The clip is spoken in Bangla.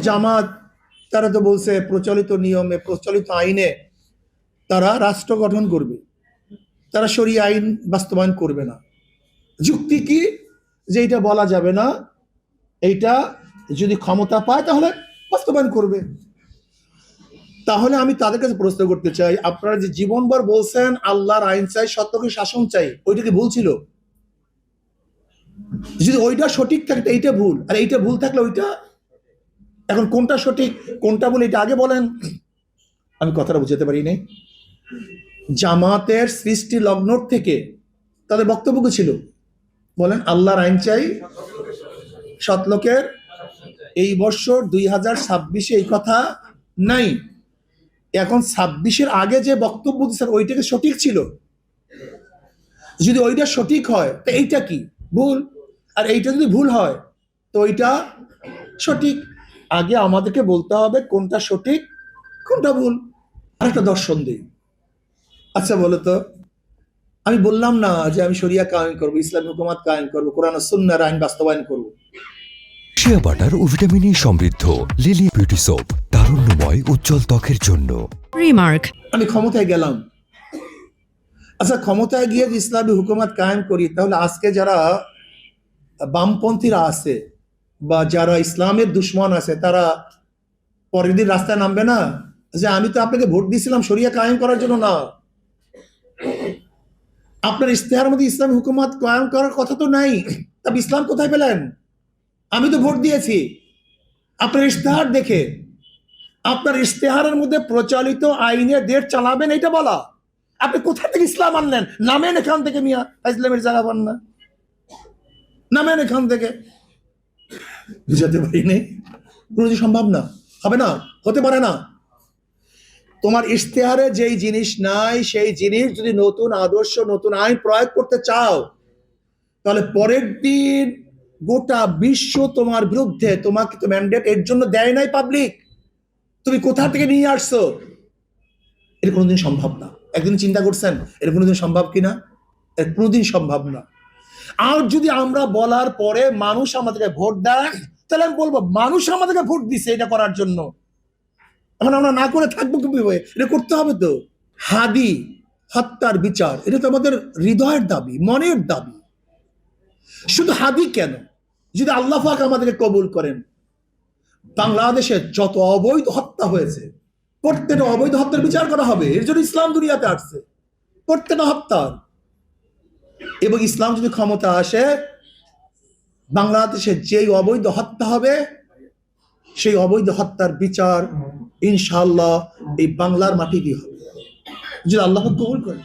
জামাত তারা তো বলছে প্রচলিত নিয়মে প্রচলিত আইনে তারা রাষ্ট্র গঠন করবে, তারা শরিয়া আইন বাস্তবায়ন করবে না। যুক্তি কি? যে এটা বলা যাবে না, এইটা যদি ক্ষমতা পায় তাহলে বাস্তবায়ন করবে। তাহলে আমি তাদের কাছে প্রশ্ন করতে চাই, আপনারা যে জীবনভর বলছেন আল্লাহর আইন চাই, সত্যকে শাসন চাই, ওইটা কি ভুল ছিল? যদি ওইটা সঠিক থাকে এইটা ভুল, আর এইটা ভুল থাকলে ওইটা, এখন কোনটা সঠিক কোনটা ভুল এটা আগে বলেন। আমি কথাটা বুঝাতে পারি নাই। জামাতের সৃষ্টি লগ্ন থেকে তাদের বক্তব্য কি ছিল? বলেন, আল্লাহর আইন চাই, সৎলোকের। এই বছর 2026-এ এই কথা নাই। এখন 26-এর আগে যে বক্তব্য দিচ্ছেন ওইটাকে সঠিক ছিল? যদি ওইটা সঠিক হয় তো এইটা কি ভুল, আর এইটা যদি ভুল হয় তো ওইটা সঠিক। আগে আমাদেরকে বলতে হবে কোনটা সঠিক কোনটা ভুল। আরেকটা দর্শন দিই। আচ্ছা বলো তো, আমি বললাম না যে আমি শরিয়া কায়েম করবো, ইসলামী হুকুমত কায়েম করবো, কোরআন ও সুন্নাহর আইন বাস্তবায়ন করবো। শিয়া বাটার ও ভিটামিন ই সমৃদ্ধ লিলি বিউটি সোপ, তারুণ্যময় উজ্জ্বল ত্বকের জন্য। রিমার্ক, আমি ক্ষমতায় গেলাম। আচ্ছা, ক্ষমতায় গিয়ে ইসলামী হুকুমত কায়েম করি, তাহলে আজকে যারা বামপন্থীরা আছে বা যারা ইসলামের দুশ্মন আছে তারা পরের দিন রাস্তায় নামবে না যে আমি তো আপনাকে ভোট দিয়েছিলাম শরিয়া কায়েম করার জন্য না, আপনার ইশতেহারের মধ্যে ইসলামী হুকুমত কায়েম করার কথা তো নাই, তবে ইসলাম কোথায় পেলেন? আমি তো ভোট দিয়েছি আপনার ইশতেহার দেখে। আপনার ইশতেহারের মধ্যে প্রচলিত আইনে দেশ চালাবেন এটা বলা, আপনি কোথা থেকে ইসলাম আনলেন? নামেন এখান থেকে মিয়া, ইসলামের জায়গা পান না, নামেন এখান থেকে। বুঝাতে পারিনি? কোনোদিন সম্ভব না, হবে না, হতে পারে না। তোমার ইশতেহারে যেই জিনিস নাই সেই জিনিস যদি নতুন আদর্শ নতুন আইন প্রয়োগ করতে চাও, তাহলে পরের দিন গোটা বিশ্ব তোমার বিরুদ্ধে। তোমাকে তো ম্যান্ডেট এর জন্য দেয় নাই পাবলিক, তুমি কোথা থেকে নিয়ে আসছো? এটা কোনোদিন সম্ভব না। একদিন চিন্তা করছেন এটা কোনোদিন সম্ভব কিনা? এটা কোনোদিন সম্ভব না। আর যদি আমরা বলার পরে মানুষ আমাদেরকে ভোট দেয়, তাহলে আমি বলবো মানুষ আমাদেরকে ভোট দিছে এটা করার জন্য, এখন আমরা না করে থাকবো কিভাবে? এটা করতে হবে তো। হাদি হত্যার বিচার, এটা তো আমাদের হৃদয়ের দাবি, মনের দাবি। শুধু হাদি কেন, যদি আল্লাহ পাক আমাদেরকে কবুল করেন, বাংলাদেশে যত অবৈধ হত্যা হয়েছে প্রত্যেকটা অবৈধ হত্যার বিচার করা হবে। এর জন্য ইসলাম দুনিয়াতে আসছে, প্রত্যেকটা হত্যার। এবং ইসলাম যদি ক্ষমতা আসে, বাংলাদেশে যেই অবৈধ হত্যা হবে সেই অবৈধ হত্যার বিচার ইনশাআল্লাহ এই বাংলার মাটি দিয়ে হবে, যদি আল্লাহ কবুল করেন।